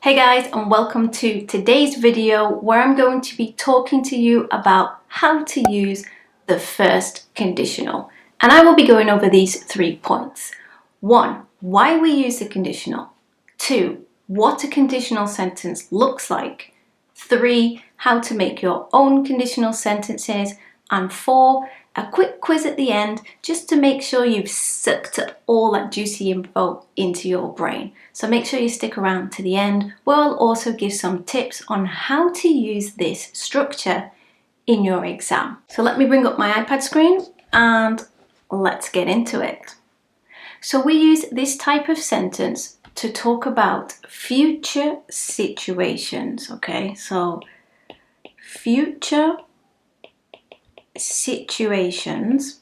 Hey guys, and welcome to today's video where I'm going to be talking to you about how to use the first conditional. And I will be going over these 3 points. 1, why we use the conditional. 2, what a conditional sentence looks like. 3, how to make your own conditional sentences. And 4, a quick quiz at the end just to make sure you've sucked up all that juicy info into your brain. So make sure you stick around to the end, where I'll also give some tips on how to use this structure in your exam. So let me bring up my iPad screen and let's get into it. So we use this type of sentence to talk about future situations, okay? So future situations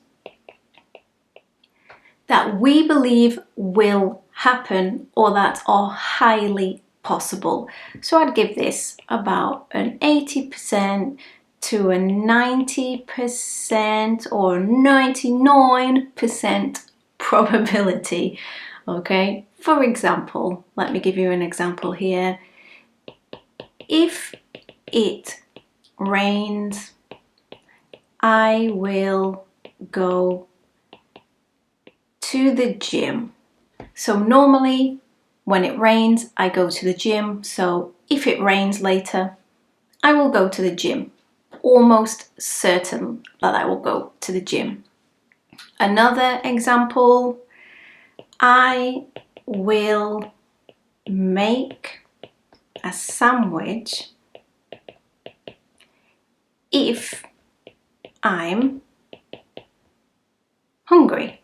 that we believe will happen or that are highly possible. So I'd give this about an 80% to a 90% or 99% probability. Okay, for example, let me give you an example here. If it rains, I will go to the gym. So normally when it rains, I go to the gym. So if it rains later, I will go to the gym. Almost certain that I will go to the gym. Another example, I will make a sandwich if I'm hungry.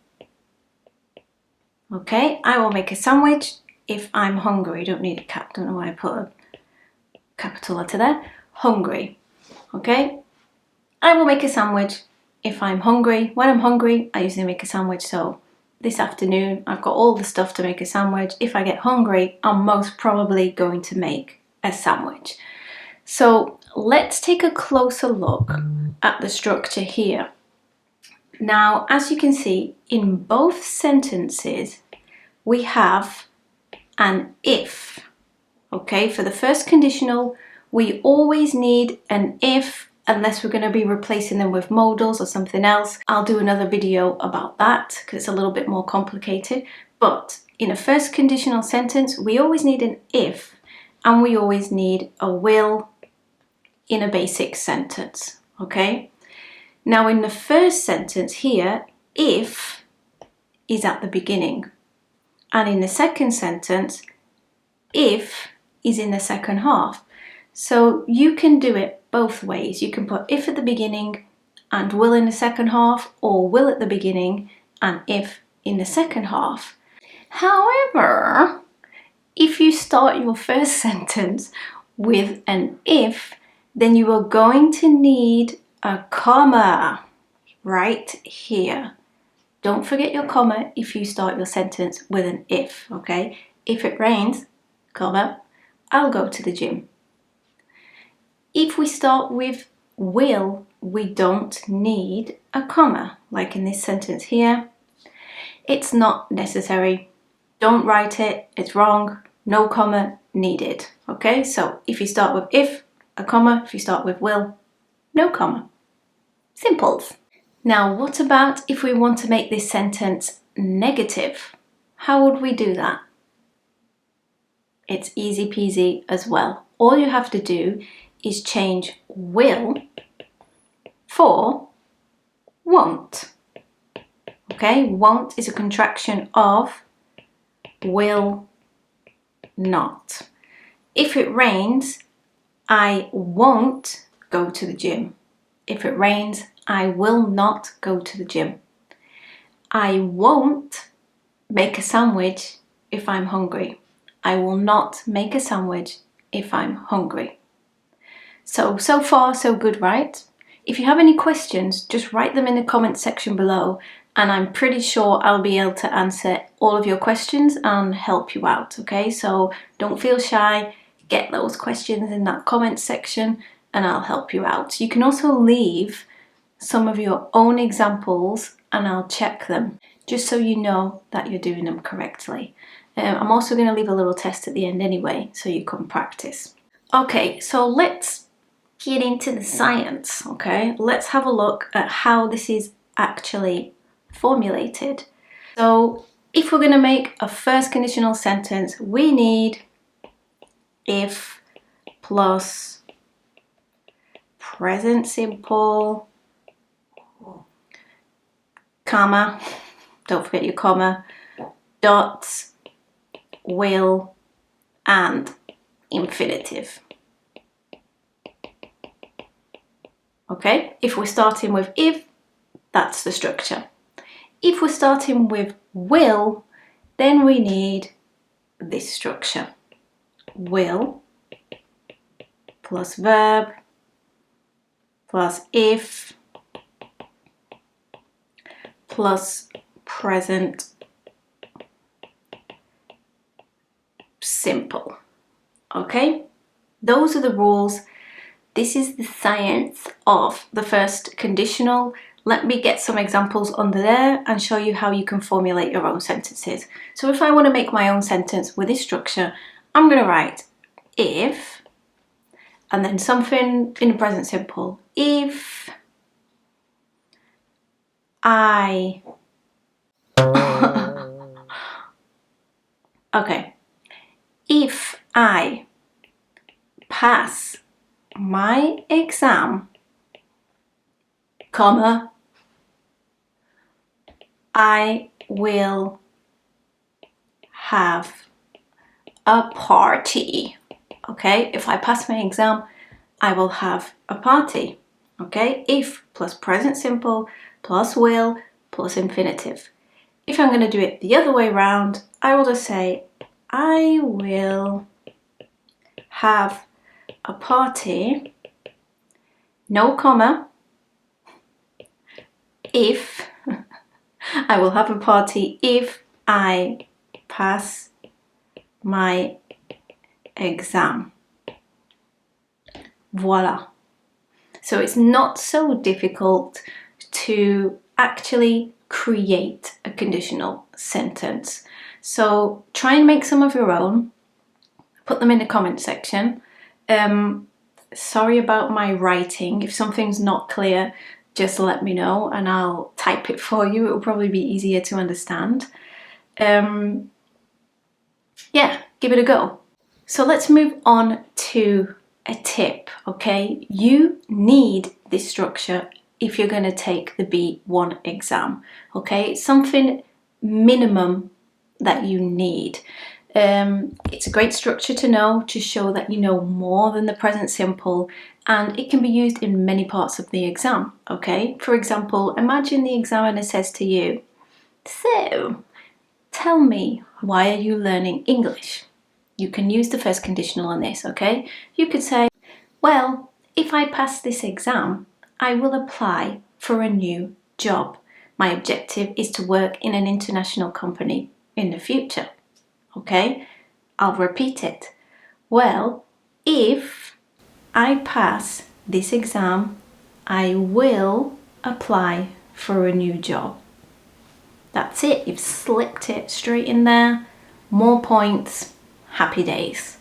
Okay, I will make a sandwich if I'm hungry. Don't need a cap, don't know why I put a capital letter there. Hungry. Okay, I will make a sandwich if I'm hungry. When I'm hungry, I usually make a sandwich. So this afternoon, I've got all the stuff to make a sandwich. If I get hungry, I'm most probably going to make a sandwich. So let's take a closer look at the structure here. Now, as you can see, in both sentences, we have an if. Okay, for the first conditional, we always need an if unless we're going to be replacing them with modals or something else. I'll do another video about that because it's a little bit more complicated. But in a first conditional sentence, we always need an if and we always need a will in a basic sentence. Okay? Now in the first sentence here, if is at the beginning. And in the second sentence, if is in the second half. So you can do it both ways. You can put if at the beginning and will in the second half, or will at the beginning and if in the second half. However, if you start your first sentence with an if, then you are going to need a comma right here. Don't forget your comma if you start your sentence with an if, okay? If it rains, comma, I'll go to the gym. If we start with will, we don't need a comma, like in this sentence here. It's not necessary. Don't write it, it's wrong. No comma needed, okay? So if you start with if, a comma. If you start with will, no comma. Simples. Now, what about if we want to make this sentence negative? How would we do that? It's easy peasy as well. All you have to do is change will for won't. Okay, won't is a contraction of will not. If it rains, I won't go to the gym. If it rains, I will not go to the gym. I won't make a sandwich if I'm hungry. I will not make a sandwich if I'm hungry. So far, so good, right? If you have any questions, just write them in the comment section below, and I'm pretty sure I'll be able to answer all of your questions and help you out, okay? So don't feel shy. Get those questions in that comment section and I'll help you out. You can also leave some of your own examples and I'll check them just so you know that you're doing them correctly. I'm also going to leave a little test at the end anyway, so you can practice. Okay, so let's get into the science, okay? Let's have a look at how this is actually formulated. So if we're going to make a first conditional sentence, we need if plus present simple, comma, don't forget your comma, dots, will, and infinitive. Okay, if we're starting with if, that's the structure. If we're starting with will, then we need this structure. Will plus verb plus if plus present simple. Okay, those are the rules. This is the science of the first conditional. Let me get some examples under there and show you how you can formulate your own sentences. So if I want to make my own sentence with this structure, I'm going to write if, and then something in the present simple. If I... okay. If I pass my exam, comma, I will have a party. Okay, if I pass my exam, I will have a party. Okay, if plus present simple plus will plus infinitive. If I'm going to do it the other way around, I will just say I will have a party, no comma, if I will have a party if I pass my exam. Voila. So it's not so difficult to actually create a conditional sentence. So try and make some of your own. Put them in the comment section. Sorry about my writing. If something's not clear, just let me know and I'll type it for you. It will probably be easier to understand. Yeah, give it a go. So let's move on to a tip, okay? You need this structure if you're going to take the B1 exam, okay? It's something minimum that you need. It's a great structure to know to show that you know more than the present simple, and it can be used in many parts of the exam, okay? For example, imagine the examiner says to you, so tell me, why are you learning English? You can use the first conditional on this, okay? You could say, well, if I pass this exam, I will apply for a new job. My objective is to work in an international company in the future. Okay, I'll repeat it. Well, if I pass this exam, I will apply for a new job. That's it, you've slipped it straight in there. More points, happy days.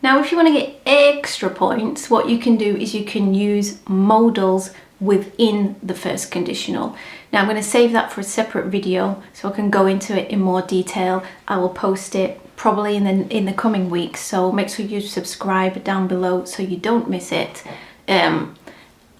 Now, if you want to get extra points, what you can do is you can use modals within the first conditional. Now I'm going to save that for a separate video so I can go into it in more detail. I will post it probably in the coming weeks, so make sure you subscribe down below so you don't miss it, and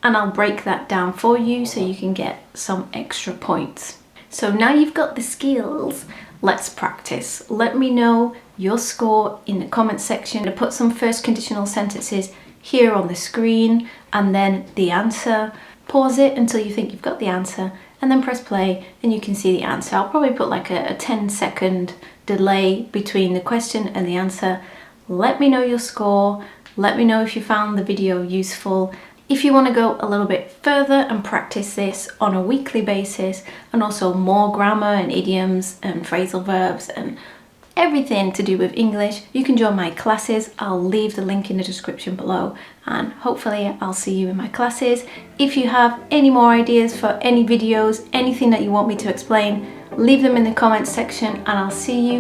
I'll break that down for you so you can get some extra points. So now you've got the skills, let's practice. Let me know your score in the comment section. I'll put some first conditional sentences here on the screen and then the answer. Pause it until you think you've got the answer and then press play and you can see the answer. I'll probably put like a 10-second delay between the question and the answer. Let me know your score. Let me know if you found the video useful. If you want to go a little bit further and practice this on a weekly basis, and also more grammar and idioms and phrasal verbs and everything to do with English, you can join my classes. I'll leave the link in the description below and hopefully I'll see you in my classes. If you have any more ideas for any videos, anything that you want me to explain, leave them in the comments section and I'll see you